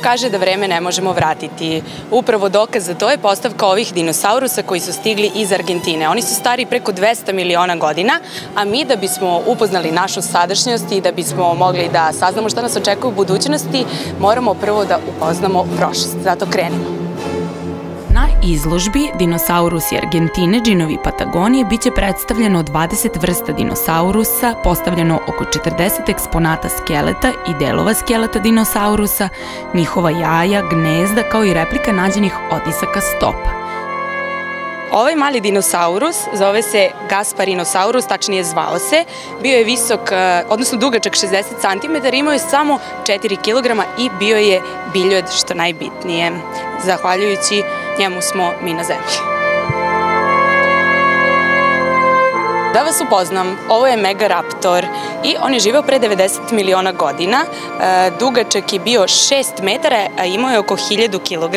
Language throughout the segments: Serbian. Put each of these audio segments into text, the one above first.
kaže da vreme ne možemo vratiti. Upravo dokaz za to je postavka ovih dinosaurusa koji su stigli iz Argentine. Oni su stari preko 200 miliona godina, a mi da bismo upoznali našu sadašnjost i da bismo mogli da saznamo šta nas očekuje u budućnosti, moramo prvo da upoznamo prošlost. Zato krenimo. Na izložbi Dinosaurusi Argentine, džinovi Patagonije biće predstavljeno 20 vrsta dinosaurusa, postavljeno oko 40 eksponata skeleta i delova skeleta dinosaurusa, njihova jaja, gnezda, kao i replika nađenih otisaka stopa. Ovaj mali dinosaurus zove se Gasparinosaurus, tačnije zvao se. Bio je visok, odnosno dugačak 60 cm, imao je samo 4 kg i bio je biljod, što najbitnije. Zahvaljujući njemu smo mi na zemlji. Da vas upoznam, ovo je Megaraptor i on je živeo pre 90 miliona godina, dugačak je bio 6 metara, a imao je oko 1000 kg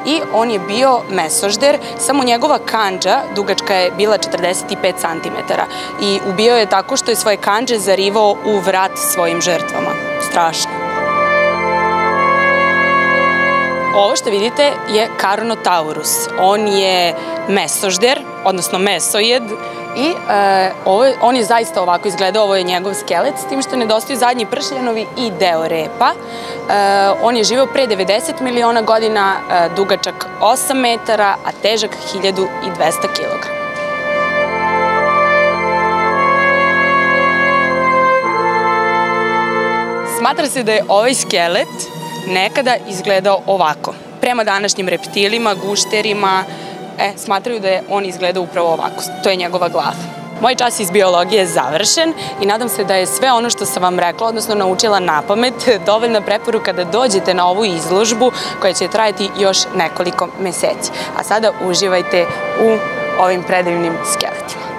i on je bio mesožder, samo njegova kandža dugačka je bila 45 cm i ubijao je tako što je svoje kandže zarivao u vrat svojim žrtvama. Strašno. Ovo što vidite je Carnotaurus. On je mesožder, odnosno mesojed, i on je zaista ovako izgledao, ovo je njegov skelet, s tim što nedostaju zadnji pršljanovi i deo repa. On je živeo pre 90 miliona godina, dugačak 8 metara, a težak 1200 kg. Smatra se da je ovaj skelet nekada izgledao ovako. Prema današnjim reptilima, gušterima, smatraju da je on izgledao upravo ovako. To je njegova glava. Moj čas iz biologije je završen i nadam se da je sve ono što sam vam rekla, odnosno naučila napamet, dovoljna preporuka da dođete na ovu izložbu koja će trajati još nekoliko meseci. A sada uživajte u ovim predivnim skeletima.